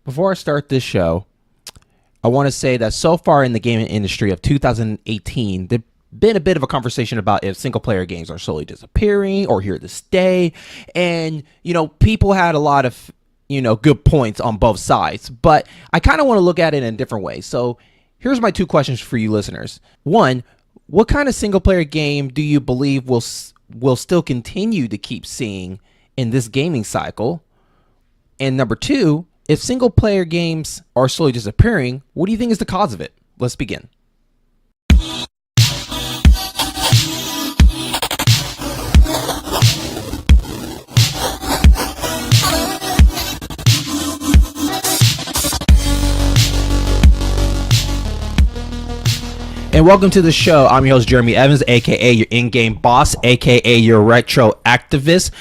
Before I start this show, I want to say that so far in the gaming industry of 2018, there's been a bit of a conversation about if single-player games are slowly disappearing or here to stay. And, people had a lot of, good points on both sides. But I kind of want to look at it in a different way. So here's my two questions for you listeners. One, what kind of single-player game do you believe will still continue to keep seeing in this gaming cycle? And number two, if single-player games are slowly disappearing, what do you think is the cause of it? Let's begin. And welcome to the show. I'm your host, Jeremy Evans, a.k.a. your in-game boss, a.k.a. your retro activist.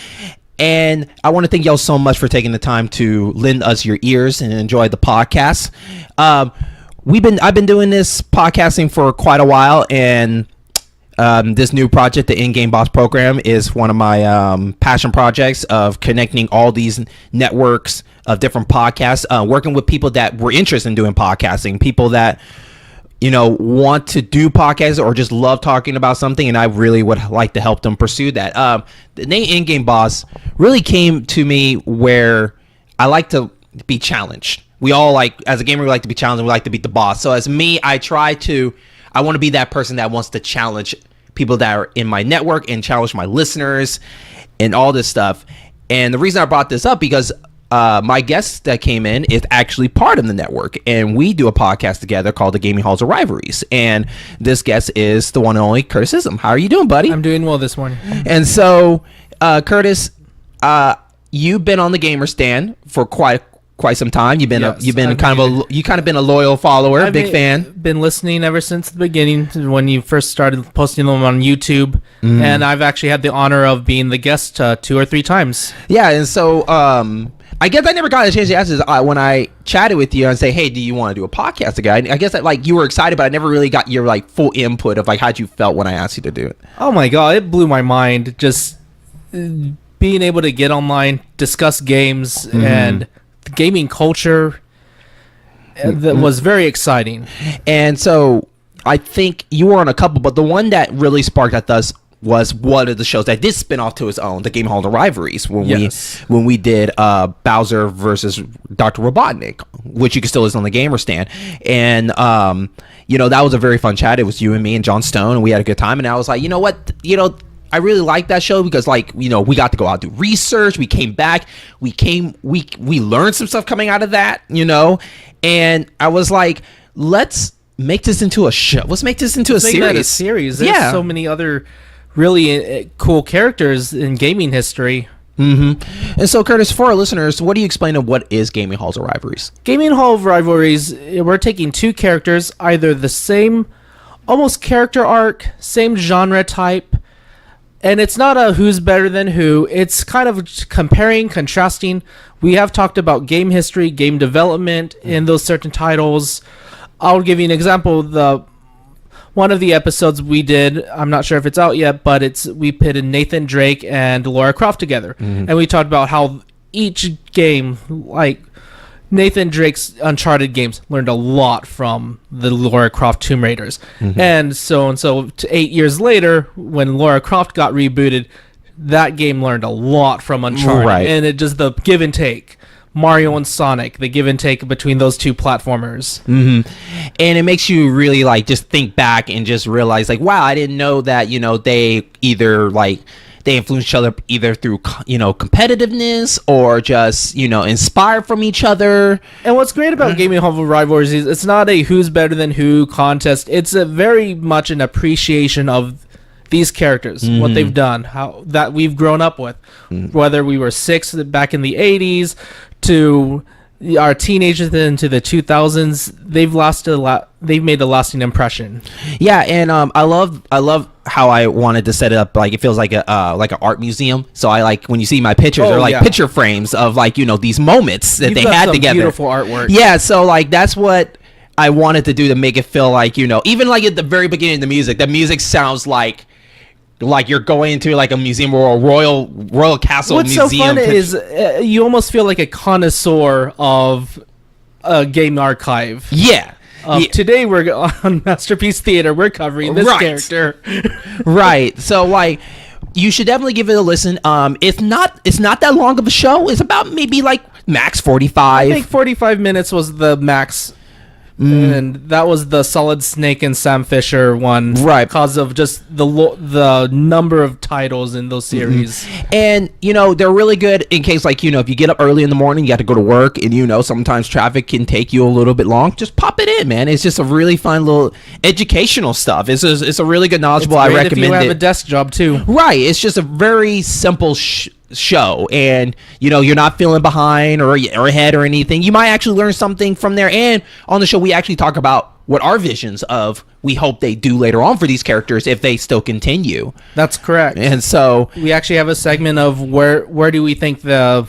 And I want to thank y'all so much for taking the time to lend us your ears and enjoy the podcast. I've been doing this podcasting for quite a while, and this new project, the In-Game Boss program, is one of my passion projects of connecting all these networks of different podcasts, working with people that were interested in doing podcasting, people that want to do podcasts or just love talking about something, and I really would like to help them pursue that. The name In-Game Boss really came to me where I like to be challenged. We all as a gamer, we like to be challenged, and we like to beat the boss. So as me, I want to be that person that wants to challenge people that are in my network and challenge my listeners and all this stuff. And the reason I brought this up because my guest that came in is actually part of the network, and we do a podcast together called the Gaming Halls of Rivalries. And this guest is the one and only Curtis Scism. How are you doing, buddy? I'm doing well this morning. And so, Curtis, you've been on the gamer stand for quite some time. You've been kind of been a loyal follower, big fan. Been listening ever since the beginning when you first started posting them on YouTube, and I've actually had the honor of being the guest 2 or 3 times. Yeah, and so I guess I never got a chance to ask this when I chatted with you and say, hey, do you want to do a podcast again? I guess that you were excited, but I never really got your full input of how'd you felt when I asked you to do it. Oh my God, it blew my mind just being able to get online, discuss games and the gaming culture. That was very exciting. And so I think you were on a couple, but the one that really sparked at us was one of the shows that did spin off to its own, the Gaming Hall of Rivalries, when we did Bowser versus Dr. Robotnik, which you can still listen on the Gamer Stand. And that was a very fun chat. It was you and me and John Stone, and we had a good time. And I was like, you know what, I really like that show because we got to go out and do research. We came back, we learned some stuff coming out of that, and I was like, let's make this into a show. Let's make this into a series. There's so many other really cool characters in gaming history. And so, Curtis, for our listeners, what do you explain of what is Gaming Halls of Rivalries? Gaming Hall of Rivalries, we're taking 2 characters, either the same almost character arc, same genre type, and it's not a who's better than who. It's kind of comparing, contrasting. We have talked about game history, game development in those certain titles. I'll give you an example. One of the episodes we did, I'm not sure if it's out yet, but we pitted Nathan Drake and Lara Croft together. And we talked about how each game, Nathan Drake's Uncharted games, learned a lot from the Lara Croft Tomb Raiders. And so 8 years later, when Lara Croft got rebooted, that game learned a lot from Uncharted. Right. And it just the give and take. Mario and Sonic, the give and take between those 2 platformers. And it makes you really just think back and just realize wow, I didn't know that they either they influence each other either through competitiveness or just inspired from each other. And what's great about Gaming Hall of Rivalries is it's not a who's better than who contest. It's a very much an appreciation of these characters, what they've done, how that we've grown up with, whether we were 6 back in the 80s to our teenagers into the 2000s. They've made a lasting impression. Yeah, and I love how I wanted to set it up. It feels like an art museum. So I when you see my pictures, they're picture frames of these moments that they had together. Beautiful artwork. Yeah, so that's what I wanted to do to make it feel even at the very beginning of the music sounds like like you're going into like a museum or a royal castle. What's museum. So fun is you almost feel like a connoisseur of game archive. Yeah. Today we're on Masterpiece Theater. We're covering this character. Right. So like, you should definitely give it a listen. It's not that long of a show. It's about maybe like max 45. I think 45 minutes was the max. And that was the Solid Snake and Sam Fisher one, right? Because of just the number of titles in those series. And they're really good in case, like, if you get up early in the morning, you got to go to work, and sometimes traffic can take you a little bit long. Just pop it in, man. It's just a really fun little educational stuff. It's a really good, knowledgeable. I recommend it. If you have a desk job too, right? It's just a very simple show, and you're not feeling behind or ahead or anything. You might actually learn something from there. And on the show, we actually talk about what our visions of we hope they do later on for these characters if they still continue. That's correct. And so we actually have a segment of where do we think the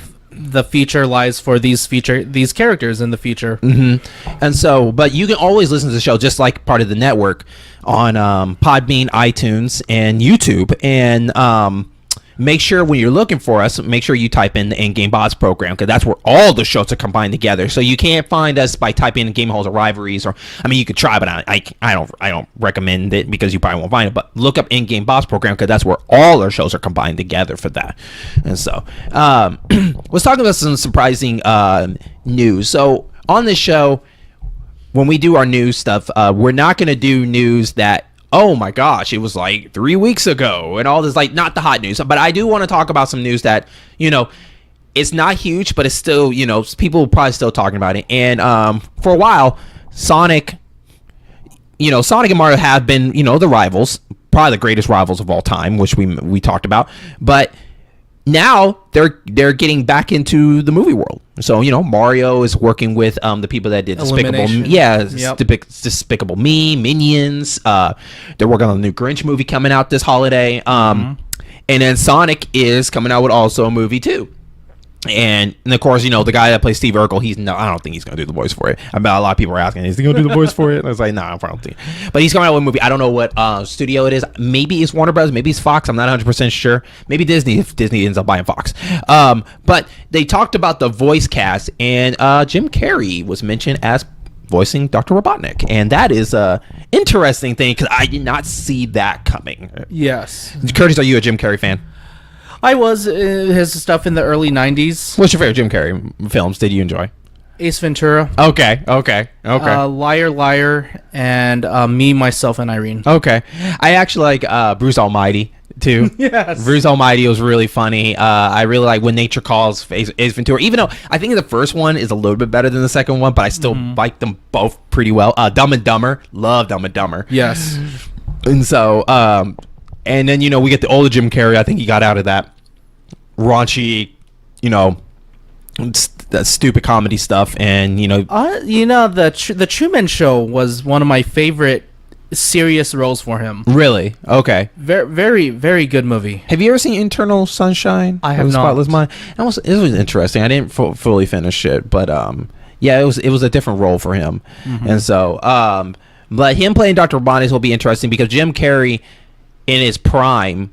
future lies for these characters in the future. And so, but you can always listen to the show just like part of the network on Podbean, iTunes, and YouTube. And make sure when you're looking for us, make sure you type in the In-Game Bots program, because that's where all the shows are combined together. So you can't find us by typing in Game Halls or Rivalries, or you could try, but I don't recommend it because you probably won't find it. But look up In-Game Bots program, because that's where all our shows are combined together for that. And so let's talk about some surprising news. So on this show, when we do our news stuff, we're not going to do news that, oh my gosh, it was like 3 weeks ago and all this, like, not the hot news. But I do want to talk about some news that, it's not huge, but it's still, people are probably still talking about it. And for a while, Sonic and Mario have been, the rivals, probably the greatest rivals of all time, which we talked about. But now they're getting back into the movie world. So Mario is working with the people that did Despicable Me, Minions. They're working on the new Grinch movie coming out this holiday. And then Sonic is coming out with also a movie too. And of course, the guy that plays Steve Urkel, I don't think he's going to do the voice for it. A lot of people are asking, is he going to do the voice for it? And I was like, nah, I don't think. But he's coming out with a movie. I don't know what studio it is. Maybe it's Warner Bros. Maybe it's Fox. I'm not 100% sure. Maybe Disney, if Disney ends up buying Fox. But they talked about the voice cast, and Jim Carrey was mentioned as voicing Dr. Robotnik. And that is a interesting thing, because I did not see that coming. Yes. Curtis, are you a Jim Carrey fan? I was. His stuff in the early 90s. What's your favorite Jim Carrey films did you enjoy? Ace Ventura. Okay. Liar, Liar, and Me, Myself, and Irene. Okay. I actually like Bruce Almighty, too. Yes. Bruce Almighty was really funny. I really like When Nature Calls, Ace Ventura. Even though I think the first one is a little bit better than the second one, but I still like them both pretty well. Dumb and Dumber. Love Dumb and Dumber. Yes. And so, and then, we get the older Jim Carrey. I think he got out of that raunchy, that stupid comedy stuff, and the Truman Show was one of my favorite serious roles for him. Really? Okay. Very, very, very good movie. Have you ever seen Eternal Sunshine? I have not. Spotless Mind. It was interesting. I didn't fully finish it, but yeah, it was a different role for him, and so but him playing Dr. Robotnik will be interesting, because Jim Carrey in his prime,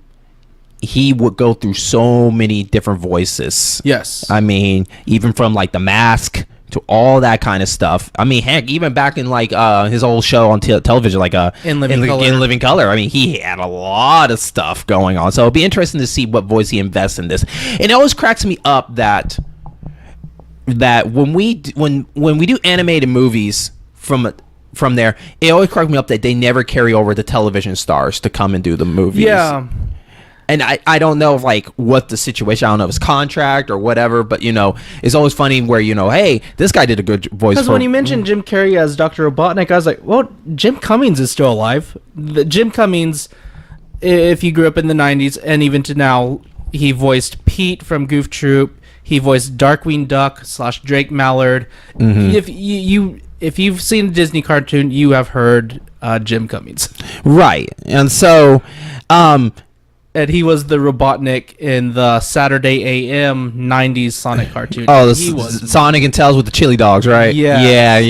he would go through so many different voices. Yes. Even from like The Mask to all that kind of stuff. Heck, even back in like his old show on television, like In Living Color. He had a lot of stuff going on. So it'll be interesting to see what voice he invests in this. And it always cracks me up that when we do animated movies from there, it always cracks me up that they never carry over the television stars to come and do the movies. Yeah. And I don't know what the situation. I don't know if it's contract or whatever, but it's always funny where hey, this guy did a good voice. Because when you mentioned Jim Carrey as Dr. Robotnik, I was like, well, Jim Cummings is still alive. Jim Cummings, if you grew up in the 90s and even to now, he voiced Pete from Goof Troop. He voiced Darkwing Duck / Drake Mallard. If you've seen a Disney cartoon, you have heard Jim Cummings. Right, and so. And he was the Robotnik in the Saturday AM 90s Sonic cartoon. Oh, he was Sonic and Tails with the chili dogs, right? Yeah.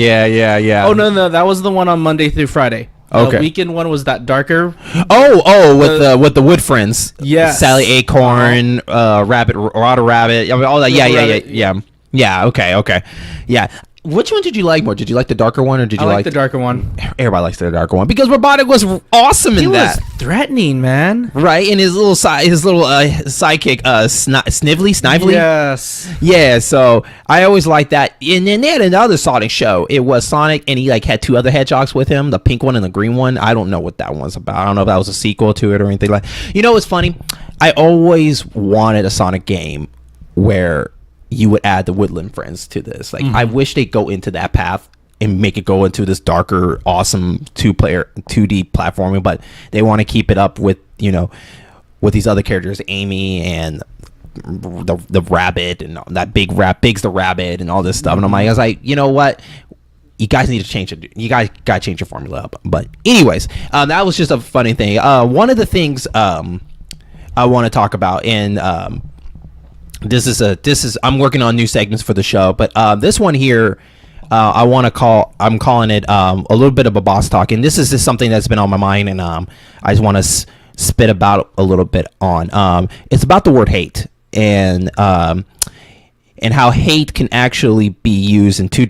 Oh, no, that was the one on Monday through Friday. Okay. The weekend one was that darker. With the Wood Friends. Yes. Sally Acorn, Rabbit, Rotter Rabbit, all that. Yeah. Yeah, okay. Yeah. Which one did you like more? Did you like the darker one, or did you like the darker one? Everybody likes the darker one because Robotnik was awesome in that. He was threatening, man. Right, and his little sidekick, Snively. Yes. Yeah, so I always liked that. And then they had another Sonic show. It was Sonic, and he like had two other hedgehogs with him, the pink one and the green one. I don't know what that one's about. I don't know if that was a sequel to it or anything like. You know what's funny? I always wanted a Sonic game where you would add the Woodland Friends to this. Like, I wish they'd go into that path and make it go into this darker, awesome 2D platforming, but they want to keep it up with, with these other characters, Amy and the rabbit and that Big's the rabbit and all this stuff. And I was like, you know what? You guys need to change it. You guys got to change your formula up. But anyways, that was just a funny thing. One of the things I want to talk about, and I'm working on new segments for the show, but this one here, I'm calling it a little bit of a boss talk, and this is just something that's been on my mind, and I just want to spit about a little bit on. It's about the word hate, and how hate can actually be used in two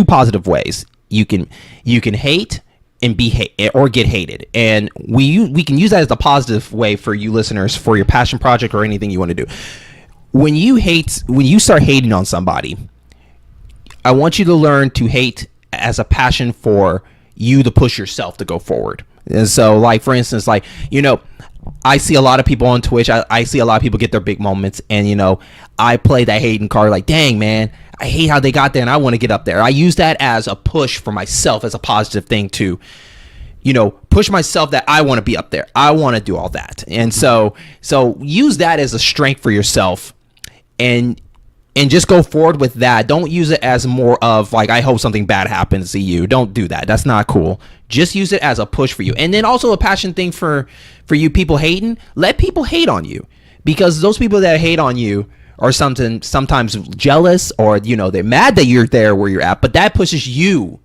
positive ways. You can hate and be hate or get hated, and we can use that as a positive way for you listeners for your passion project or anything you want to do. When you start hating on somebody, I want you to learn to hate as a passion for you to push yourself to go forward. And so, like, for instance, like, I see a lot of people on Twitch. I see a lot of people get their big moments, and, I play that hating card like, dang, man, I hate how they got there, and I want to get up there. I use that as a push for myself, as a positive thing to, push myself that I want to be up there. I want to do all that. And so use that as a strength for yourself. And just go forward with that. Don't use it as more of like, I hope something bad happens to you. Don't do that. That's not cool. Just use it as a push for you. And then also a passion thing for you people hating. Let people hate on you, because those people that hate on you are sometimes jealous, or they're mad that you're there where you're at. But that pushes you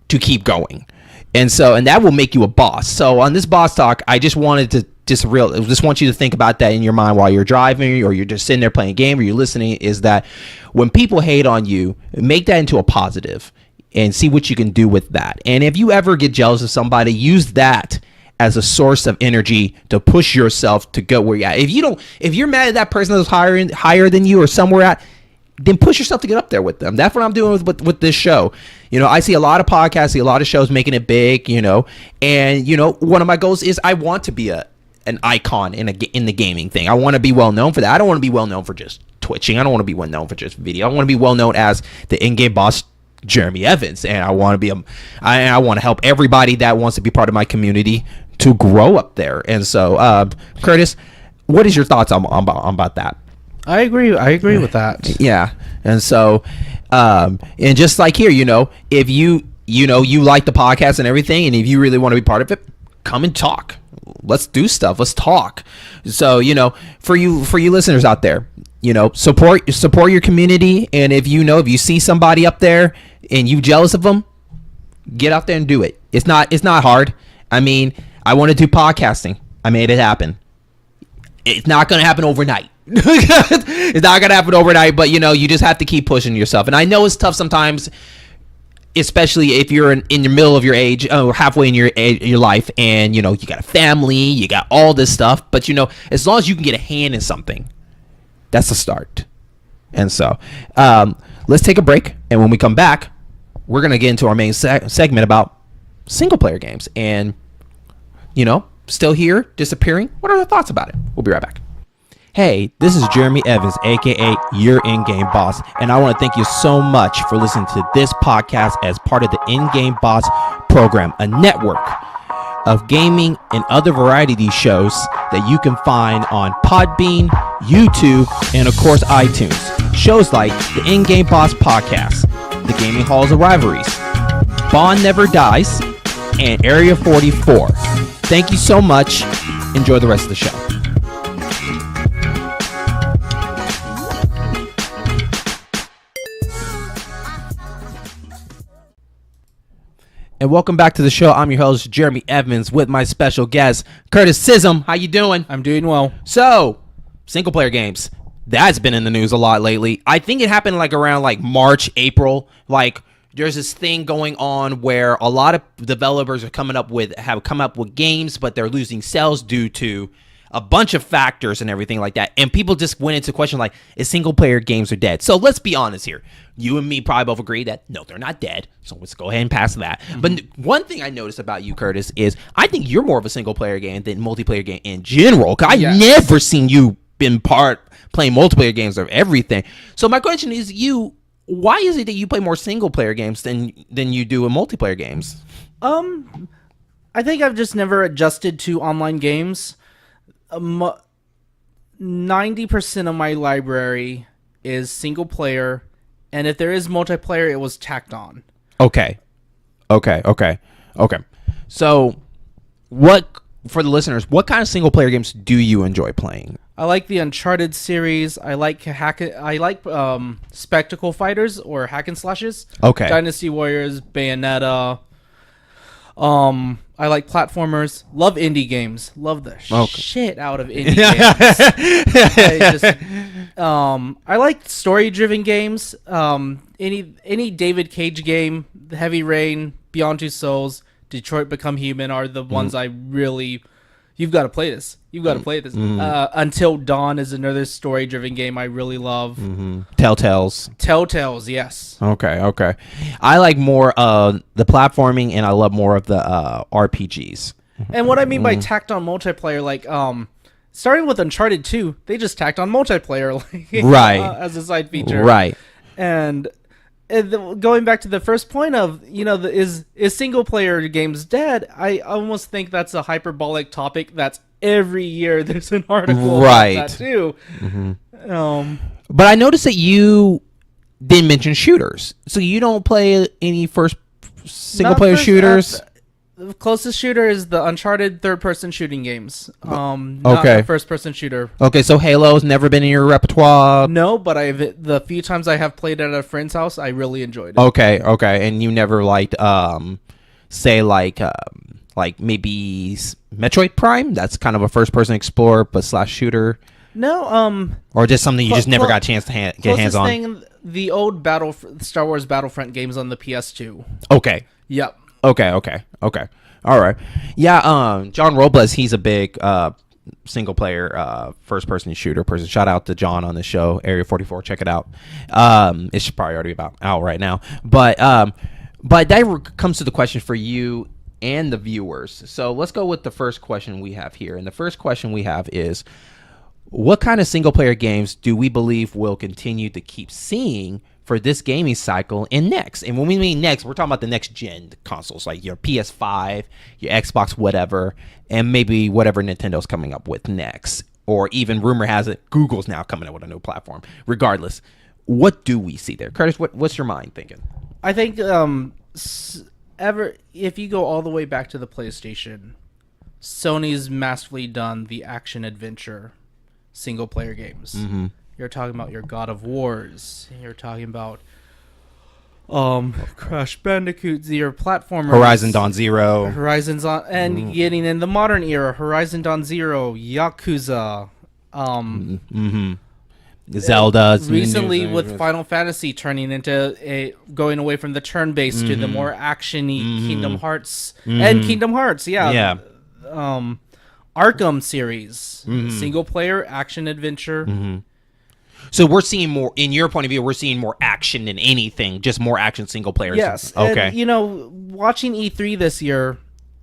to keep going, and that will make you a boss. So on this boss talk, I just wanted to just want you to think about that in your mind while you're driving, or you're just sitting there playing a game, or you're listening, is that when people hate on you, make that into a positive and see what you can do with that. And if you ever get jealous of somebody, use that as a source of energy to push yourself to go where you're at. If you're mad at that person that's higher than you or somewhere at, then push yourself to get up there with them. That's what I'm doing with this show. I see a lot of podcasts, see a lot of shows making it big, and one of my goals is I want to be an icon in the gaming thing. I want to be well known for that. I don't want to be well known for just twitching. I don't want to be well known for just video. I want to be well known as the in-game boss, Jeremy Evans, and I want to help everybody that wants to be part of my community to grow up there. And so, Curtis, what is your thoughts on about that? I agree with that. Yeah. And so, and just like here, if you like the podcast and everything, and if you really want to be part of it, come and talk. Let's do stuff. Let's talk. So, for you listeners out there, support your community. And if you see somebody up there and you jealous of them, get out there and do it. It's not hard. I mean, I want to do podcasting. I made it happen. It's not going to happen overnight. It's not going to happen overnight, but you just have to keep pushing yourself. And I know it's tough sometimes, especially if you're in the middle of your age, or halfway in your life, and you got a family, you got all this stuff, but as long as you can get a hand in something, that's a start. And so let's take a break, and when we come back, we're gonna get into our main segment about single player games. And still here, disappearing, what are the thoughts about it? We'll be right back. Hey, this is Jeremy Evans, aka your in-game boss, and I want to thank you so much for listening to this podcast as part of the In-Game Boss program, a network of gaming and other variety shows that you can find on Podbean, YouTube, and of course iTunes. Shows like the In-Game Boss podcast, the Gaming Halls of Rivalries, Bond Never Dies, and Area 44. Thank you so much. Enjoy the rest of the show. And welcome back to the show. I'm your host, Jeremy Evans, with my special guest, Curtis Scism. How you doing? I'm doing well. So, single player games. That's been in the news a lot lately. I think it happened like around like March, April. Like there's this thing going on where a lot of developers have come up with games, but they're losing sales due to a bunch of factors and everything like that. And people just went into question like, is single player games are dead? So let's be honest here. You and me probably both agree that no, they're not dead. So let's go ahead and pass that. Mm-hmm. But one thing I noticed about you, Curtis, is I think you're more of a single player game than multiplayer game in general. Cause I've never seen you been playing multiplayer games of everything. So my question is, why is it that you play more single player games than you do in multiplayer games? I think I've just never adjusted to online games. 90% of my library is single player, and if there is multiplayer, it was tacked on. Okay. So, for the listeners, what kind of single player games do you enjoy playing? I like the Uncharted series. I like spectacle fighters or hack and slashes. Okay. Dynasty Warriors, Bayonetta. I like platformers. Love indie games. Love the shit out of indie games. I like story-driven games. Any David Cage game, Heavy Rain, Beyond Two Souls, Detroit Become Human are the ones I really. You've got to play this. Until Dawn is another story-driven game I really love. Telltales, yes. Okay. I like more the platforming, and I love more of the RPGs. And what I mean by tacked on multiplayer, like starting with Uncharted 2, they just tacked on multiplayer, right, as a side feature, right. And going back to the first point of, is single player games dead? I almost think that's a hyperbolic topic. That's every year there's an article about that too. Mm-hmm. But I noticed that you didn't mention shooters, so you don't play any single player shooters. The closest shooter is the Uncharted third-person shooting games. Not the first-person shooter. Okay, so Halo's never been in your repertoire? No, but the few times I have played at a friend's house, I really enjoyed it. Okay, and you never liked, say like maybe Metroid Prime? That's kind of a first-person explorer but / shooter. No, or just something you just never got a chance to get hands on. Thing, the old Star Wars Battlefront games on the PS2. Okay. Yep. Okay. All right. Yeah, John Robles, he's a big single player first person shooter person. Shout out to John on the show, Area 44. Check it out. It should probably already be out right now. But that comes to the question for you and the viewers. So let's go with the first question we have here. And the first question we have is, what kind of single player games do we believe will continue to keep seeing for this gaming cycle and next? And when we mean next, we're talking about the next gen consoles, like your PS5, your Xbox, whatever, and maybe whatever Nintendo's coming up with next. Or even rumor has it, Google's now coming up with a new platform. Regardless, what do we see there? Curtis, what's your mind thinking? I think if you go all the way back to the PlayStation, Sony's masterfully done the action adventure single player games. Mm-hmm. You're talking about your God of Wars. You're talking about Crash Bandicoot, your platformers. Horizon Dawn Zero. And getting in the modern era, Horizon Dawn Zero, Yakuza. Zelda. Recently with Final Fantasy turning into going away from the turn-based to the more action-y Kingdom Hearts. And Kingdom Hearts, yeah. Arkham series. Single player, action adventure. So we're seeing more, in your point of view, we're seeing more action than anything, just more action single players. Yes. Okay. And, watching E3 this year,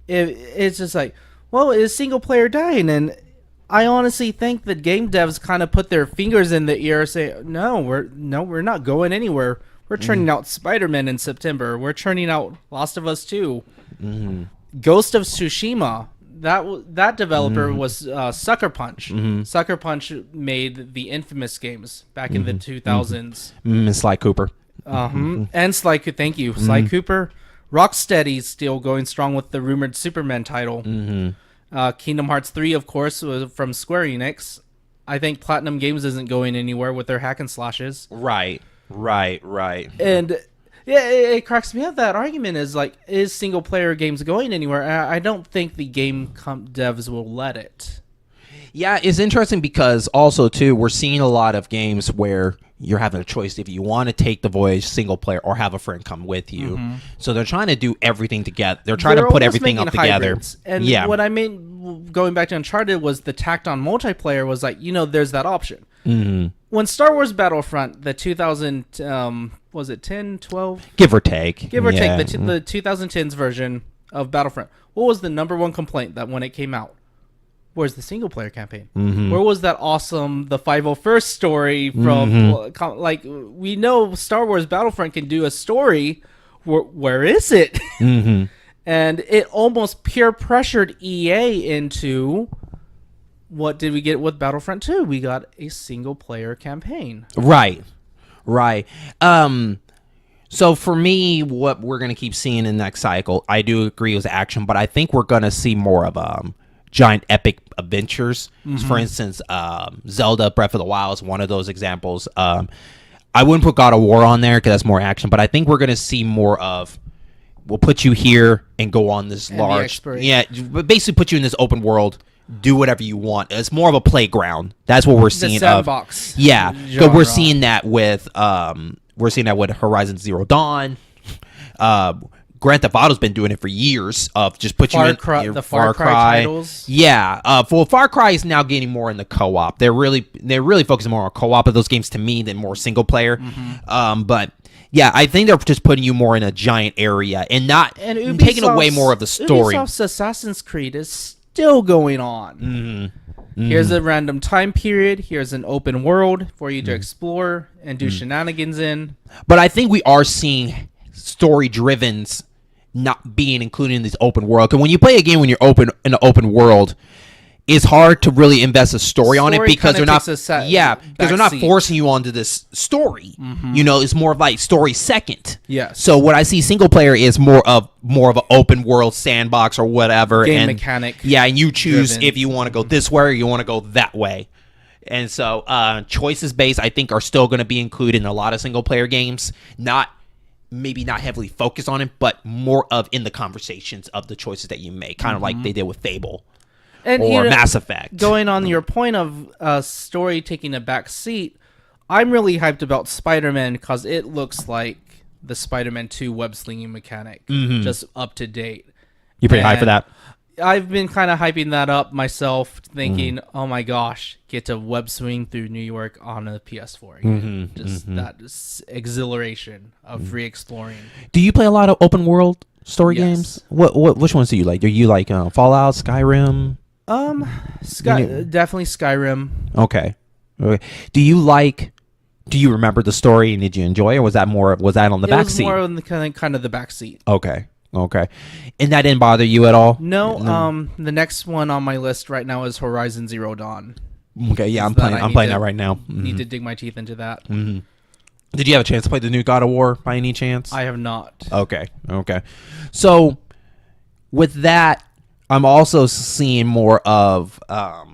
it's just like, well, is single player dying? And I honestly think that game devs kind of put their fingers in the ear, say, no, we're not going anywhere. We're churning out Spider-Man in September. We're churning out Last of Us 2. Ghost of Tsushima. That developer was Sucker Punch. Sucker Punch made the infamous games back in the 2000s. Sly Cooper. And Sly Cooper. Thank you, Sly Cooper. Rocksteady's still going strong with the rumored Superman title. Kingdom Hearts 3, of course, was from Square Enix. I think Platinum Games isn't going anywhere with their hack and slashes. Right. And yeah, it cracks me up. That argument is like, is single player games going anywhere? I don't think the game devs will let it. Yeah, it's interesting because also too we're seeing a lot of games where you're having a choice if you want to take the voyage single player or have a friend come with you. So they're trying to do everything together. They're trying to put almost everything up making together. hybrids. And yeah. what I mean, going back to Uncharted, was the tacked on multiplayer was like, there's that option. When Star Wars Battlefront, the 2000, was it 10, 12? Give or take. Give or take, the 2010s version of Battlefront. What was the number one complaint that when it came out? Where's the single player campaign? Where was that awesome the 501st story from? Like, we know Star Wars Battlefront can do a story. Where is it? And it almost peer pressured EA into, what did we get with Battlefront 2? We got a single player campaign. Right. So for me, what we're gonna keep seeing in the next cycle, I do agree with action, but I think we're gonna see more of giant epic adventures. For instance, Zelda Breath of the Wild is one of those examples. I wouldn't put God of War on there because that's more action, but I think we're going to see more of, we'll put you here and go on this large, but basically put you in this open world, do whatever you want. It's more of a playground. That's what we're seeing. The sandbox. Because we're seeing that with Horizon Zero Dawn. Grand Theft Auto's been doing it for years of just put you in the Far Cry titles. Yeah, for Far Cry is now getting more in the co-op. They're really focusing more on co-op of those games to me than more single player. But yeah, I think they're just putting you more in a giant area and taking away more of the story. Ubisoft's Assassin's Creed is still going on. Here's a random time period. Here's an open world for you to explore and do shenanigans in. But I think we are seeing story-drivens not being included in this open world. Because when you play a game when you're in an open world, it's hard to really invest a story on it because they're not they're not forcing you onto this story. It's more of like story second. Yes. So what I see single player is more of an open world sandbox or whatever game mechanic. Yeah, and you choose if you want to go this way or you want to go that way. And so choices based I think are still going to be included in a lot of single player games. Maybe not heavily focused on it, but more of in the conversations of the choices that you make, kind of like they did with Fable or Mass Effect. Going on your point of story taking a back seat, I'm really hyped about Spider-Man because it looks like the Spider-Man 2 web slinging mechanic, just up to date. You pretty hyped for that? I've been kind of hyping that up myself, thinking, oh my gosh, get to web swing through New York on a PS4 again. That exhilaration of re-exploring. Do you play a lot of open world story games? Which ones do you like? Do you like Fallout, Skyrim? Definitely Skyrim. Okay. Do you remember the story and did you enjoy it, or was that on the back seat? It was more on the kind of the back seat. Okay. And that didn't bother you at all? No. The next one on my list right now is Horizon Zero Dawn. Okay, yeah, I'm playing that right now. Need to dig my teeth into that. Did you have a chance to play the new God of War by any chance? I have not. Okay. So with that, I'm also seeing more of I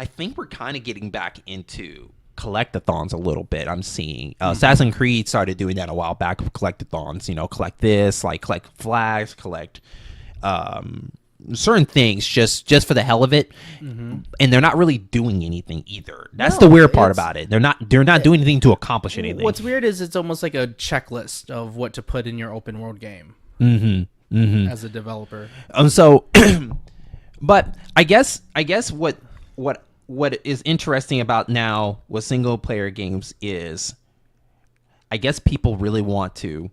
think we're kind of getting back into collectathons a little bit. I'm seeing Assassin's Creed started doing that a while back with collectathons, collect this, like collect flags, collect certain things just for the hell of it. And they're not really doing anything either. That's the weird part about it. They're not doing anything to accomplish anything. What's weird is it's almost like a checklist of what to put in your open world game as a developer. So but I guess what is interesting about now with single player games is I guess people really want to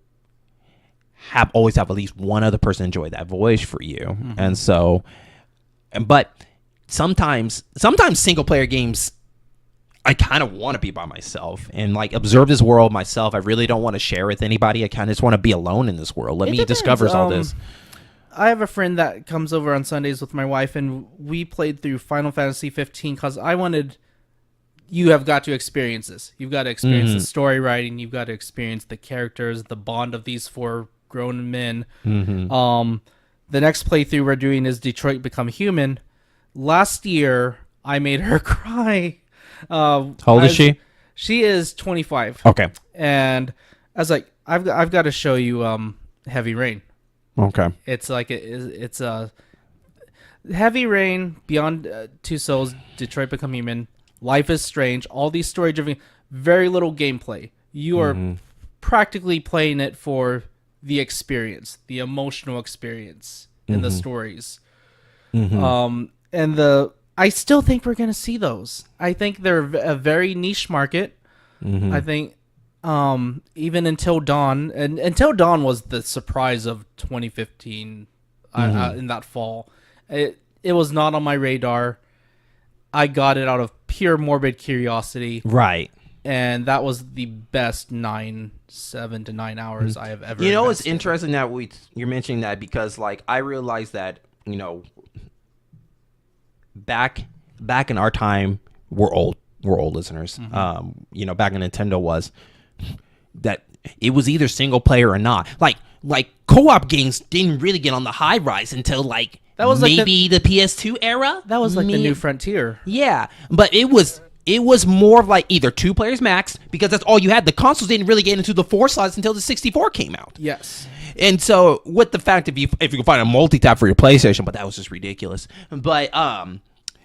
always have at least one other person enjoy that voice for you. And so, but sometimes single player games, I kind of want to be by myself and like observe this world myself. I really don't want to share with anybody. I kind of just want to be alone in this world. Let me discover all this. I have a friend that comes over on Sundays with my wife, and we played through Final Fantasy 15 because I wanted. You have got to experience this. You've got to experience the story writing. You've got to experience the characters, the bond of these four grown men. The next playthrough we're doing is Detroit Become Human. Last year, I made her cry. How old is she? She is 25. Okay. And I was like, I've got to show you Heavy Rain. Okay. It's like it's Heavy Rain, Beyond Two Souls, Detroit Become Human, Life is Strange, all these story-driven, very little gameplay. You are practically playing it for the experience, the emotional experience in the stories. I still think we're going to see those. I think they're a very niche market. I think even Until Dawn, and Until Dawn was the surprise of 2015 in that fall. It was not on my radar. I got it out of pure morbid curiosity. Right. And that was the best 7 to 9 hours I have ever. You know, it's interesting that you're mentioning that because, like, I realized that, you know, back in our time, we're old listeners. You know, back when Nintendo was that it was either single player or not. Like co-op games didn't really get on the high rise until like that was maybe like the PS2 era. That was like the new frontier. Yeah, but it was more of like either 2 players max because that's all you had. The consoles didn't really get into the 4 slots until the 64 came out. Yes. And so with the fact if you can find a multi-tap for your PlayStation, but that was just ridiculous. But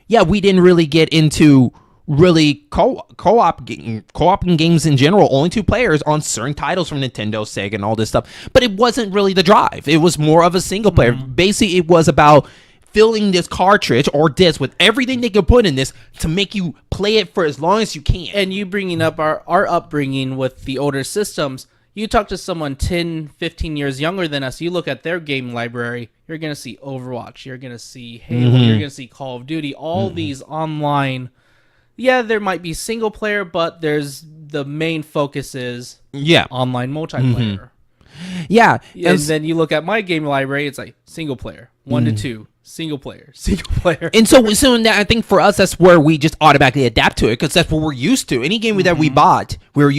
yeah, we didn't really get into really co-op games in general. Only 2 players on certain titles from Nintendo, Sega, and all this stuff. But it wasn't really the drive. It was more of a single player. Basically, it was about filling this cartridge or disc with everything they could put in this to make you play it for as long as you can. And you bringing up our upbringing with the older systems, you talk to someone 10, 15 years younger than us, you look at their game library, you're going to see Overwatch, you're going to see Halo, you're going to see Call of Duty, all these online. Yeah, there might be single player, but the main focus is online multiplayer. Yeah. And then you look at my game library, it's like single player, 1 to 2. Single player. And so I think for us, that's where we just automatically adapt to it because that's what we're used to. Any game that we bought, we're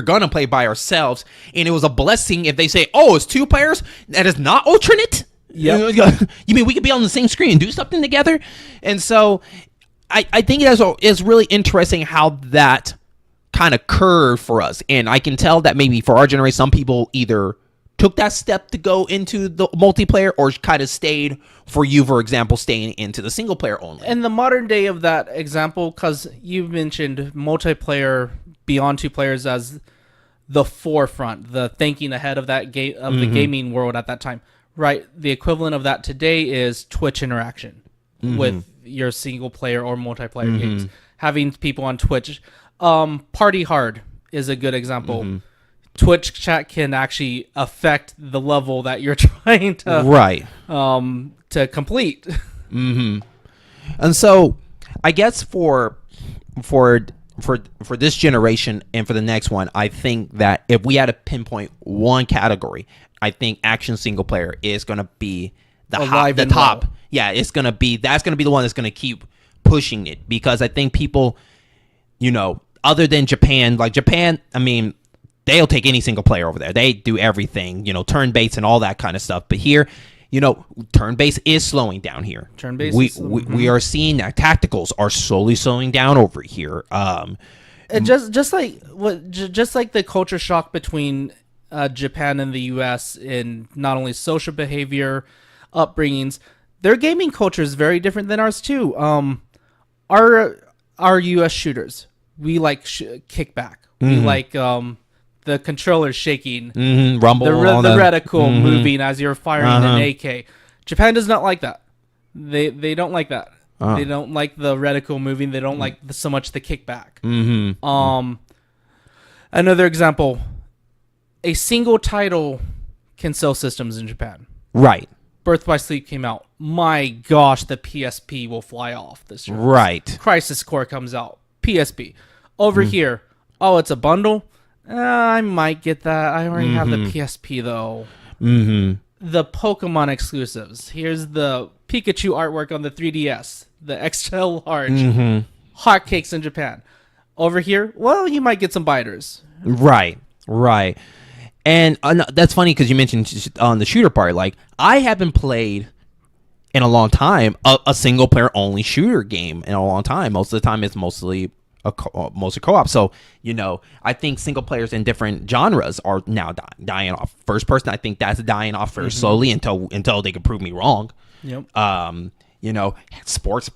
going to play by ourselves. And it was a blessing if they say, oh, it's 2 players? That is not alternate? Yep. You mean we could be on the same screen and do something together? And so I think it's really interesting how that kind of curved for us. And I can tell that maybe for our generation, some people either took that step to go into the multiplayer or kind of stayed for you, for example, staying into the single player only. And the modern day of that example, because you mentioned multiplayer beyond 2 players as the forefront, the thinking ahead of that game of the gaming world at that time, right? The equivalent of that today is Twitch interaction with your single player or multiplayer games. Having people on Twitch, Party Hard is a good example. Twitch chat can actually affect the level that you're trying to complete. And so I guess for this generation and for the next one, I think that if we had to pinpoint one category, I think action single player is going to be the top. Low. Yeah, that's going to be the one that's going to keep pushing it because I think people, you know, other than Japan, I mean, they'll take any single player over there. They do everything, you know, turn-based and all that kind of stuff. But here, you know, turn-based is slowing down here. We are seeing that tacticals are slowly slowing down over here. And just like the culture shock between Japan and the U.S. in not only social behavior, upbringings, their gaming culture is very different than ours too. Our U.S. shooters, we like kickback. We like the controller shaking, rumble, the reticle moving as you're firing an AK. Japan does not like that. They don't like that. They don't like the reticle moving. They don't like so much the kickback. Another example, a single title can sell systems in Japan. Right. Birth by Sleep came out. My gosh, the PSP will fly off this year. Right. Crisis Core comes out. PSP. Over here, oh, it's a bundle? I might get that. I already have the PSP, though. The Pokemon exclusives. Here's the Pikachu artwork on the 3DS. The XL large. Hotcakes in Japan. Over here, well, you might get some biters. Right. And that's funny because you mentioned on the shooter part, like, I haven't played in a long time a single player only shooter game in a long time. Most of the time it's mostly co-op. So, you know, I think single players in different genres are now dying off. First person, I think that's dying off first slowly until they can prove me wrong. Yep. Sports,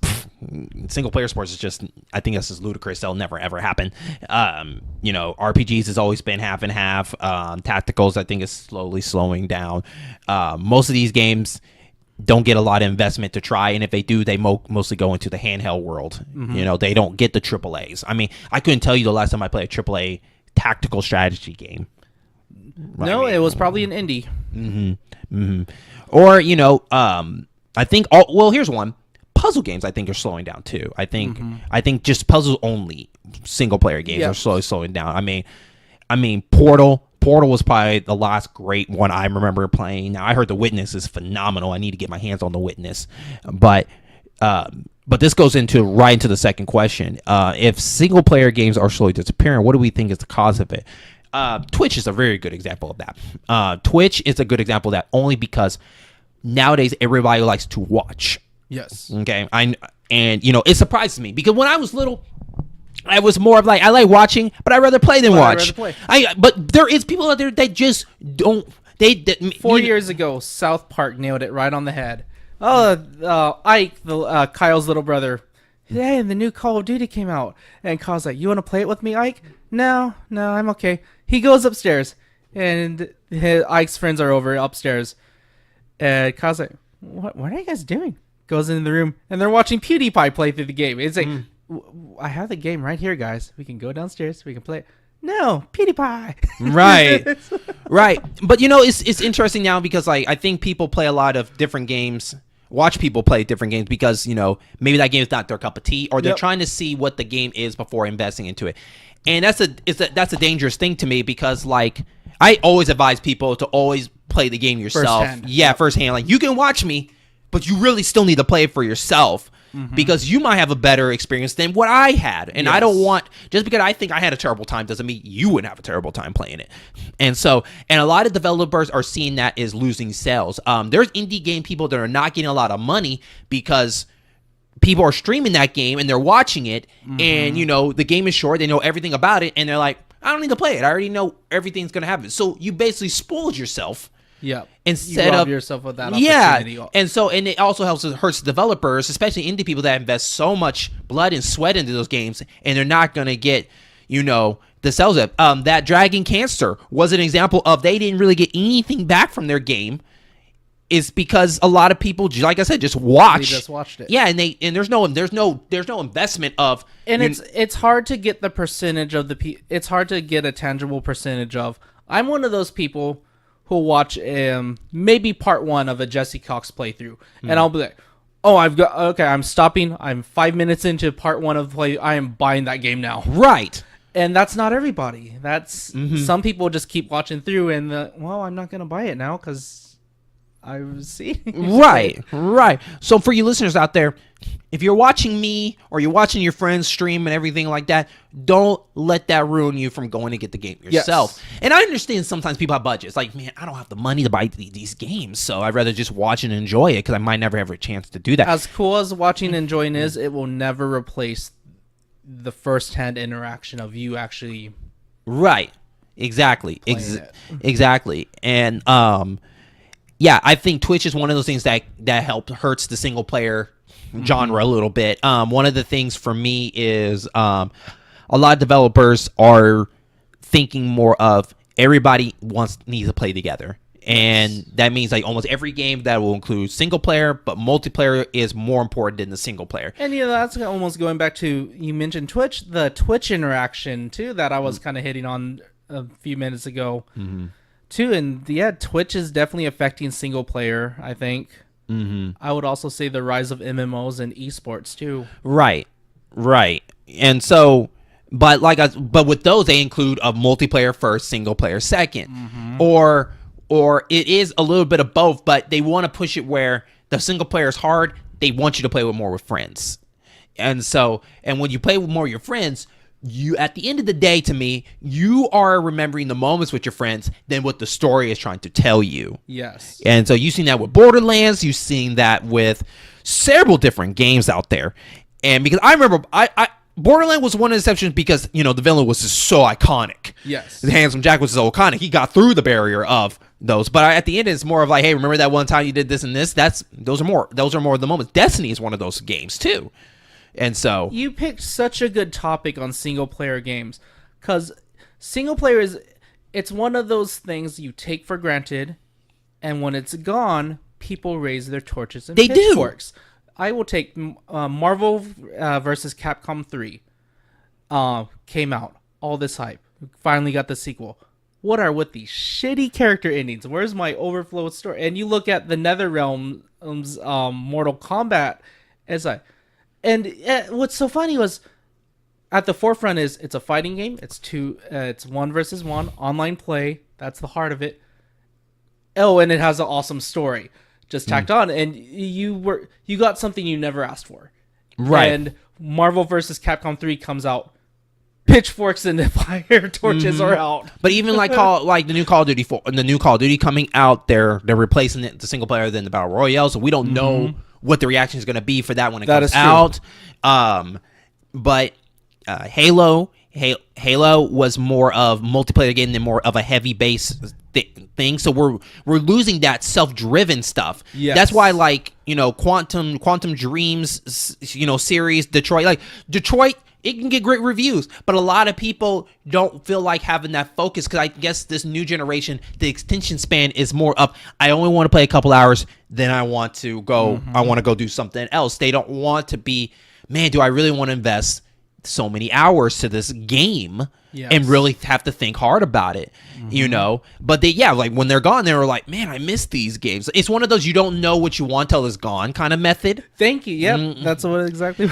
single player sports is just, I think that's just ludicrous. That'll never ever happen. RPGs has always been half and half. Tacticals, I think, is slowing down. Most of these games don't get a lot of investment to try, and if they do, they mostly go into the handheld world. They don't get the AAAs. I mean, I couldn't tell you the last time I played a AAA tactical strategy game. No, it was probably an indie. Or I think here's one. Puzzle games, I think, are slowing down too. I think just puzzle only single player games are slowing down. I mean Portal was probably the last great one I remember playing. Now I heard The Witness is phenomenal. I need to get my hands on The Witness. But this goes right into the second question. If single player games are slowly disappearing, what do we think is the cause of it? Twitch is a very good example of that. Twitch is a good example of that only because nowadays everybody likes to watch. Yes. Okay. It surprises me because when I was little, I was more of like, I like watching, but I'd rather play than watch. But there is people out there that just don't. 4 years ago, South Park nailed it right on the head. Ike, Kyle's little brother. Hey, the new Call of Duty came out, and Kyle's like, "You want to play it with me, Ike?" No, I'm okay. He goes upstairs, and Ike's friends are over upstairs, and Kyle's like, "What are you guys doing?" Goes in the room, and they're watching PewDiePie play through the game. It's like, I have the game right here, guys. We can go downstairs. We can play it. No, PewDiePie. Right. But it's interesting now because I think people play a lot of different games. Watch people play different games because maybe that game is not their cup of tea, or they're trying to see what the game is before investing into it. And that's a dangerous thing to me because I always advise people to always play the game yourself. Firsthand. Like, you can watch me, but you really still need to play it for yourself. Because you might have a better experience than what I had. And I don't want, just because I think I had a terrible time doesn't mean you would have a terrible time playing it. And a lot of developers are seeing that as losing sales. There's indie game people that are not getting a lot of money because people are streaming that game and they're watching it. And, the game is short. They know everything about it. And they're like, I don't need to play it. I already know everything's going to happen. So you basically spoiled yourself. Yeah. Instead you rob of yourself of that opportunity. And it also hurts developers, especially indie people that invest so much blood and sweat into those games, and they're not gonna get the sales up. That Dragon Cancer was an example of they didn't really get anything back from their game. Is because a lot of people, like I said, just watch. They just watched it. Yeah, and there's no investment of. And it's hard to get the percentage of it's hard to get a tangible percentage of. I'm one of those people who'll watch maybe part 1 of a Jesse Cox playthrough, and I'll be like, I'm stopping. I'm 5 minutes into part 1 of the play. I am buying that game now. Right. And that's not everybody. That's some people just keep watching through, and I'm not gonna buy it now because I was seeing. Right. So for you listeners out there, if you're watching me or you're watching your friends stream and everything like that, don't let that ruin you from going to get the game yourself. Yes. And I understand sometimes people have budgets. Like, man, I don't have the money to buy these games, so I'd rather just watch and enjoy it because I might never have a chance to do that. As cool as watching and enjoying is, it will never replace the first-hand interaction of you actually. Right. Exactly. Exactly. And I think Twitch is one of those things that hurts the single player genre a little bit. One of the things for me is a lot of developers are thinking more of everybody needs to play together. And that means almost every game that will include single player, but multiplayer is more important than the single player. And that's almost going back to, you mentioned Twitch, the Twitch interaction too, that I was kind of hitting on a few minutes ago too. And Twitch is definitely affecting single player, I think. I would also say the rise of MMOs and esports too. Right. And so, but with those, they include a multiplayer first, single player second, or it is a little bit of both. But they want to push it where the single player is hard. They want you to play more with friends, and when you play with more of your friends, you, at the end of the day, to me, you are remembering the moments with your friends than what the story is trying to tell you. Yes. And so you've seen that with Borderlands. You've seen that with several different games out there. And because I remember, Borderlands was one of the exceptions because, the villain was just so iconic. Yes. The Handsome Jack was so iconic. He got through the barrier of those. But at the end, it's more of like, hey, remember that one time you did this and this? Those are more of the moments. Destiny is one of those games too, and so You picked such a good topic on single player games, because single player it's one of those things you take for granted, and when it's gone, people raise their torches and They do. pitchforks. I will take Marvel versus Capcom 3. Came out, all this hype. Finally got the sequel. What are with these shitty character endings? Where's my overflow story? And you look at the NetherRealm's Mortal Kombat, it's like, and what's so funny was, at the forefront is it's a fighting game. It's 1 versus 1 online play. That's the heart of it. Oh, and it has an awesome story just tacked on, and you got something you never asked for. right. And Marvel versus Capcom 3 comes out. Pitchforks and the fire torches are out. But even like the new Call of Duty coming out, they're replacing the single player than the battle royale, so we don't know what the reaction is going to be for that when it comes out. But Halo was more of multiplayer game than more of a heavy base thing. So we're losing that self-driven stuff. Yes. That's why Quantum Dreams series, Detroit. It can get great reviews, but a lot of people don't feel like having that focus, because I guess this new generation, the extension span is more up. I only want to play a couple hours, then I want to go. I want to go do something else. They don't want to be, man, do I really want to invest so many hours to this game and really have to think hard about it, But when they're gone, they were like, man, I miss these games. It's one of those you don't know what you want till it's gone kind of method. Thank you. Yep, that's what exactly.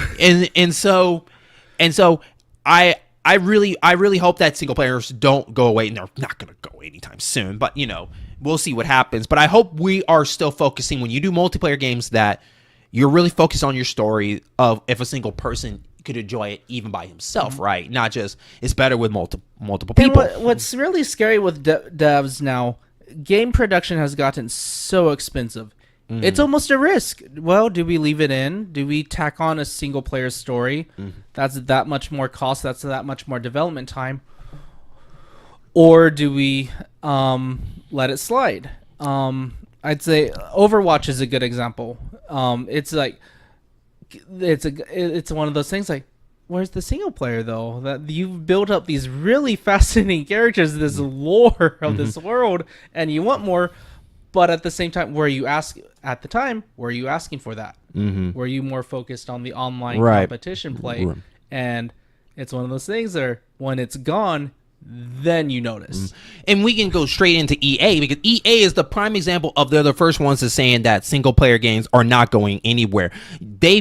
And so I really hope that single players don't go away, and they're not going to go anytime soon. But we'll see what happens. But I hope we are still focusing, when you do multiplayer games, that you're really focused on your story of if a single person could enjoy it even by himself, right? Not just it's better with multiple people. And what's really scary with devs now, game production has gotten so expensive. It's almost a risk. Well, do we leave it in? Do we tack on a single player story? That's that much more cost. That's that much more development time. Or do we let it slide? I'd say Overwatch is a good example. It's like it's one of those things like, where's the single player though? That you've built up these really fascinating characters, this lore of this world, and you want more. But at the same time, were you asking for that? Were you more focused on the online competition play? Right. And it's one of those things where when it's gone, then you notice. And we can go straight into EA, because EA is the prime example of they're the first ones to saying that single player games are not going anywhere. They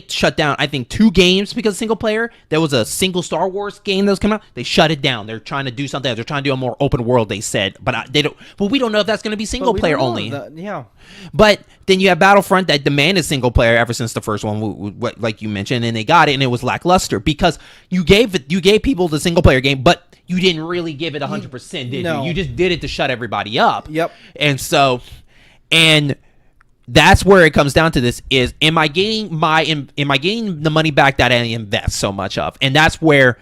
shut down, I think, 2 games because of single player. There was a single Star Wars game that was coming out. They shut it down. They're trying to do something else. They're trying to do a more open world, they said. But we don't know if that's going to be single player only. But then you have Battlefront that demanded single player ever since the first one, like you mentioned, and they got it, and it was lackluster because you gave people the single player game, but you didn't really give it 100%, did you? You just did it to shut everybody up. Yep. And that's where it comes down to this: is am I getting the money back that I invest so much of? And that's where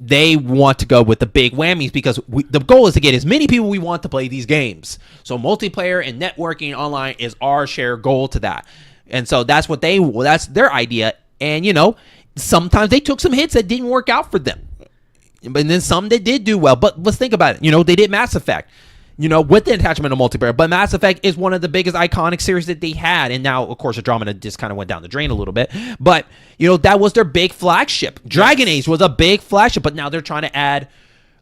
they want to go with the big whammies, because the goal is to get as many people we want to play these games. So multiplayer and networking online is our share goal to that. And so that's their idea. And sometimes they took some hits that didn't work out for them. But then some that did do well. But let's think about it. They did Mass Effect, with the attachment of multiplayer. But Mass Effect is one of the biggest iconic series that they had. And now, of course, Andromeda just kind of went down the drain a little bit. But, that was their big flagship. Dragon Age was a big flagship. But now they're trying to add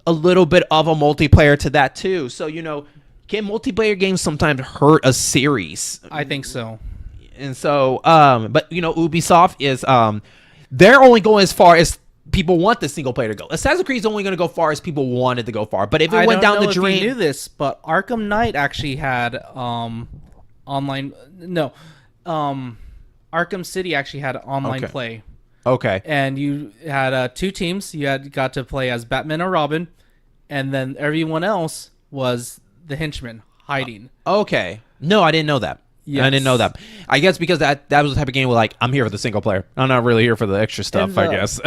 a little bit of a multiplayer to that, too. So, can multiplayer games sometimes hurt a series? I think so. And so, but, Ubisoft is, they're only going as far as people want the single player to go. Assassin's Creed is only going to go far as people wanted to go far. But if it went down the drain, if you knew this, but Arkham Knight actually had online. No, Arkham City actually had online play. Okay. And you had 2 teams. You got to play as Batman or Robin, and then everyone else was the henchman hiding. Okay. No, I didn't know that. Yes. I didn't know that. I guess because that was the type of game where, like, I'm here for the single player. I'm not really here for the extra stuff, I guess.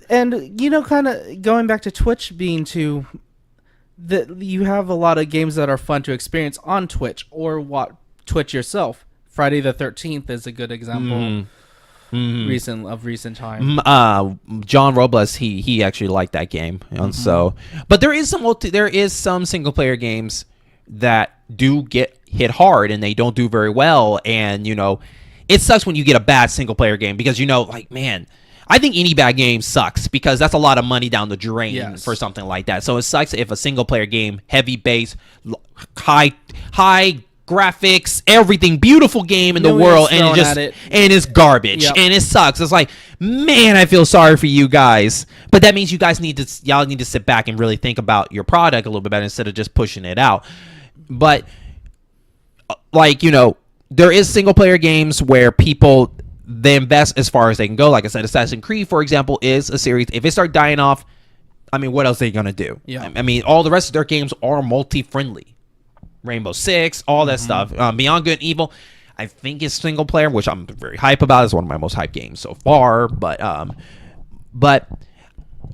And, kind of going back to Twitch being too... you have a lot of games that are fun to experience on Twitch or Twitch yourself. Friday the 13th is a good example. Recent time. John Robles, he actually liked that game, and so. But there is some single player games that do get hit hard and they don't do very well, and it sucks when you get a bad single player game because like, man, I think any bad game sucks because that's a lot of money down the drain for something like that. So it sucks if a single player game, heavy base, high graphics, everything, beautiful game in the world, and it's garbage, and it sucks. It's like, man, I feel sorry for you guys, but that means y'all need to sit back and really think about your product a little bit better instead of just pushing it out. But like, there is single player games where they invest as far as they can go. Like I said, Assassin's Creed, for example, is a series. If it start dying off, I mean, what else are they gonna do? I mean, all the rest of their games are multi-friendly. Rainbow Six, all that stuff. Beyond Good and Evil, I think is single player, which I'm very hype about. It's one of my most hyped games so far. But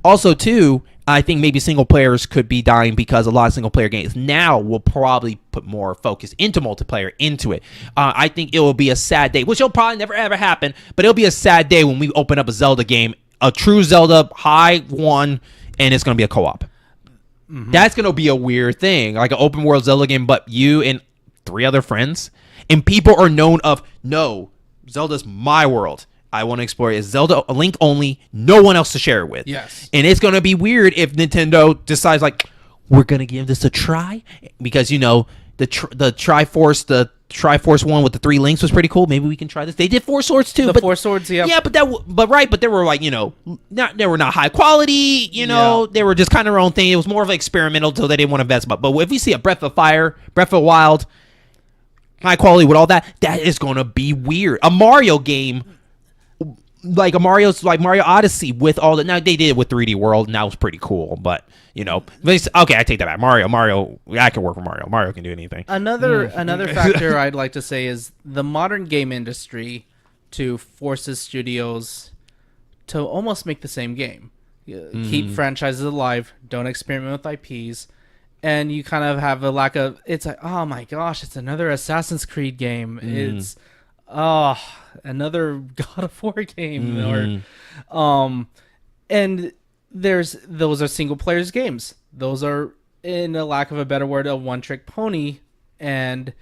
also too, I think maybe single players could be dying because a lot of single player games now will probably put more focus into multiplayer into it. I think it will be a sad day, which will probably never ever happen, but it'll be a sad day when we open up a Zelda game, a true Zelda high one, and it's going to be a co-op. That's going to be a weird thing, like an open world Zelda game, but you and 3 other friends, and people are known of, no, Zelda's my world. I want to explore it. It's Zelda Link only, no one else to share it with. Yes. And it's going to be weird if Nintendo decides, like, we're going to give this a try, because, the Triforce one with the 3 links was pretty cool. Maybe we can try this. They did 4 Swords too. The 4 Swords, yeah. Yeah, but they were like, they were not high quality. They were just kind of their own thing. It was more of an experimental, so they didn't want to invest. But if you see a Breath of Fire, Breath of Wild, high quality with all that, that is going to be weird. A Mario game, like Mario Odyssey with all that. Now they did it with 3D World, and that was pretty cool. But okay, I take that back. Mario, I can work with Mario. Mario can do anything. Another factor I'd like to say is the modern game industry forces studios to almost make the same game. Keep franchises alive. Don't experiment with IPs. And you kind of have a lack of. It's like, oh my gosh, it's another Assassin's Creed game. It's another God of War game, and those are single players games. Those are, in a lack of a better word, a one-trick pony, and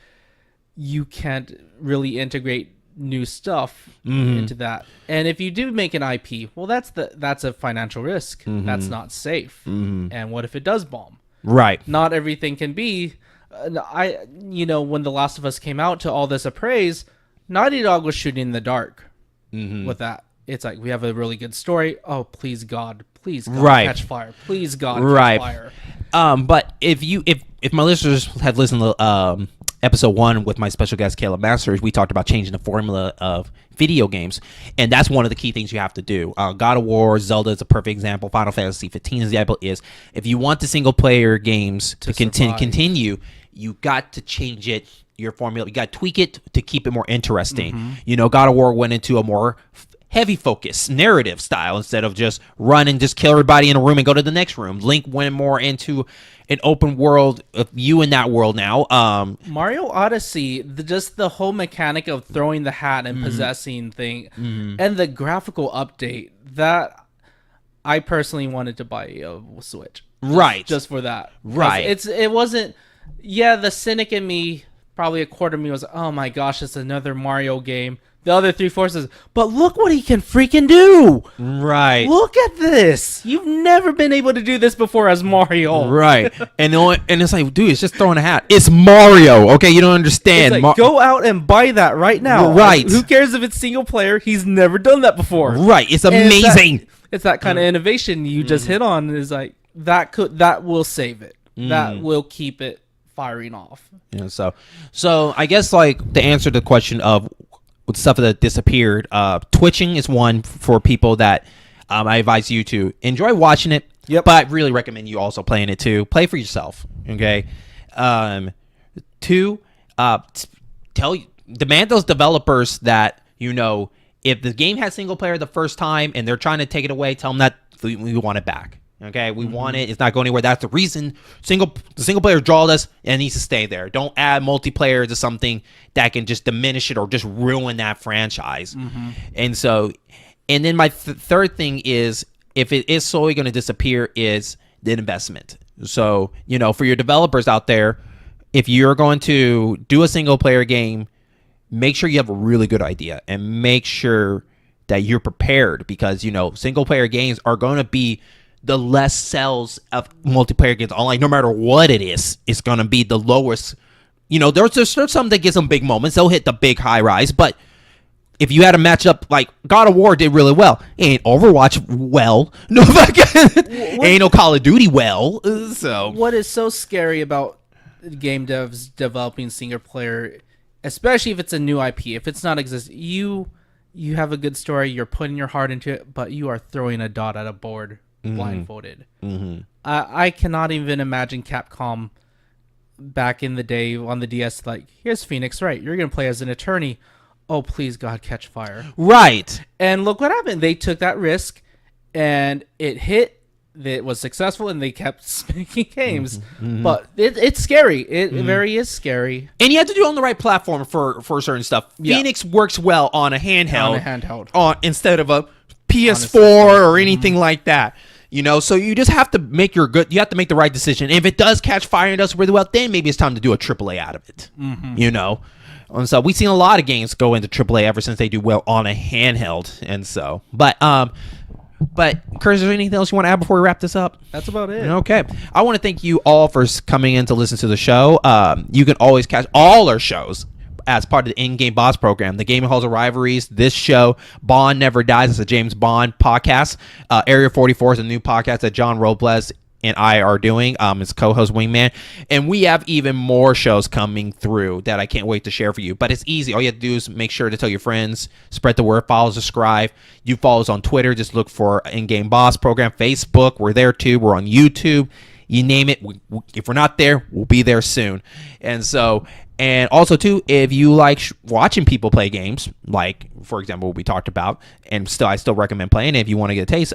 you can't really integrate new stuff into that. And if you do make an IP, well, that's a financial risk. That's not safe. And what if it does bomb? Right. Not everything can be. When The Last of Us came out to all this appraise, Naughty Dog was shooting in the dark with that. It's like, we have a really good story. Oh, please God, catch fire. Please God, catch fire. But if my listeners have listened to episode 1 with my special guest Caleb Masters, we talked about changing the formula of video games, and that's one of the key things you have to do. God of War, Zelda is a perfect example. Final Fantasy 15 example is, if you want the single player games to continue, you got to change it. Your formula, you got to tweak it to keep it more interesting. God of War went into a more heavy focus narrative style instead of just run and just kill everybody in a room and go to the next room. Link went more into an open world of you in that world now. Mario Odyssey, just the whole mechanic of throwing the hat and possessing thing, and the graphical update, that I personally wanted to buy a Switch. Right. Just for that. Right. It wasn't, the cynic in me, probably a quarter of me was, oh my gosh, it's another Mario game. The other 3 forces, but look what he can freaking do. Right. Look at this. You've never been able to do this before as Mario. Right. And it's like, dude, it's just throwing a hat. It's Mario. Okay, you don't understand. It's like, go out and buy that right now. Right. Who cares if it's single player? He's never done that before. Right. It's amazing. It's that kind of innovation you just hit on. Is like, that will save it. That will keep it firing off. So I guess, like, the answer to the question of with stuff that disappeared, twitching is one for people that I advise you to enjoy watching it. But I really recommend you also playing it too. Play for yourself. Okay. 2, demand those developers that, if the game has single player the first time and they're trying to take it away, tell them that we want it back. Okay, we want it. It's not going anywhere. That's the reason the single player drawed us and it needs to stay there. Don't add multiplayer to something that can just diminish it or just ruin that franchise. And so, and then my third thing is, if it is solely going to disappear, is the investment. So, for your developers out there, if you're going to do a single player game, make sure you have a really good idea and make sure that you're prepared, because single player games are going to be the less sales of multiplayer games online. No matter what it is, it's going to be the lowest. There's some that get some big moments. They'll hit the big high rise, but if you had a matchup like God of War did really well, ain't Overwatch well, no, ain't no Call of Duty well. So what is so scary about game devs developing single player, especially if it's a new IP, if it's not existing, you have a good story, you're putting your heart into it, but you are throwing a dot at a board blindfolded. I cannot even imagine Capcom back in the day on the DS, like, here's Phoenix Wright, you're gonna play as an attorney. Oh, please, God, catch fire. Right. And look what happened. They took that risk, and it hit. It was successful, and they kept making games. But it's scary. It very is scary. And you have to do it on the right platform for certain stuff. Yeah. Phoenix works well on a handheld. Instead of a PS4 or anything like that. So you just have to make you have to make the right decision. If it does catch fire and does really well, then maybe it's time to do a AAA out of it. And so we've seen a lot of games go into AAA ever since they do well on a handheld. And so, but Curtis, is there anything else you want to add before we wrap this up? That's about it. Okay. I want to thank you all for coming in to listen to the show. You can always catch all our shows as part of the In-Game Boss program. The Gaming Halls of Rivalries, this show, Bond Never Dies, it's a James Bond podcast. Area 44 is a new podcast that John Robles and I are doing. It's co-host Wingman. And we have even more shows coming through that I can't wait to share for you. But it's easy. All you have to do is make sure to tell your friends, spread the word, follow, subscribe. You follow us on Twitter. Just look for In-Game Boss program. Facebook, we're there too. We're on YouTube. You name it. If we're not there, we'll be there soon. And so, and also too, if you like watching people play games, like for example what we talked about, and I still recommend playing it if you want to get a taste.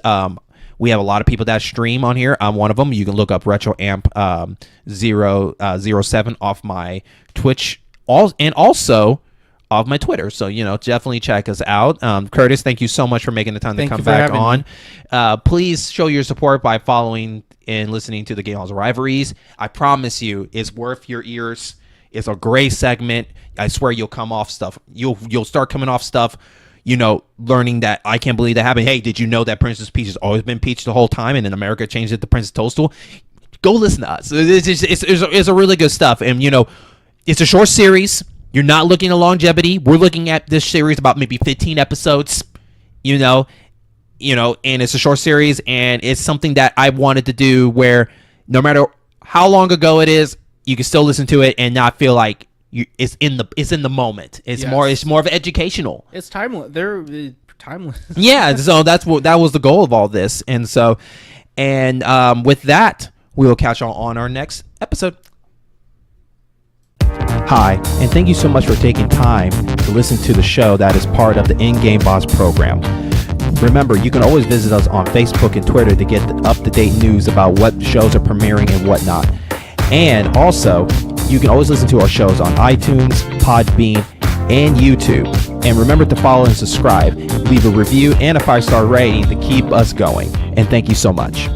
We have a lot of people that stream on here. I'm one of them. You can look up RetroAmp 007 off my Twitch, and also off my Twitter. So, definitely check us out. Curtis, thank you so much for making the time to come back on. Please show your support by following and listening to the Game Halls of Rivalries. I promise you, it's worth your ears. It's a great segment. I swear you'll come off stuff. You'll start coming off stuff. Learning that I can't believe that happened. Hey, did you know that Princess Peach has always been Peach the whole time, and then America changed it to Princess Toadstool? Go listen to us. It's a really good stuff, and it's a short series. You're not looking at longevity. We're looking at this series about maybe 15 episodes. And it's a short series, and it's something that I wanted to do where no matter how long ago it is, you can still listen to it and not feel like it's in the moment. It's more of educational. It's timeless. They're timeless. Yeah, so that was the goal of all this. And so, with that, we will catch you on our next episode. Hi, and thank you so much for taking time to listen to the show that is part of the In-Game Boss program. Remember, you can always visit us on Facebook and Twitter to get the up-to-date news about what shows are premiering and whatnot. And also, you can always listen to our shows on iTunes, Podbean, and YouTube. And remember to follow and subscribe, leave a review and a 5-star rating to keep us going. And thank you so much.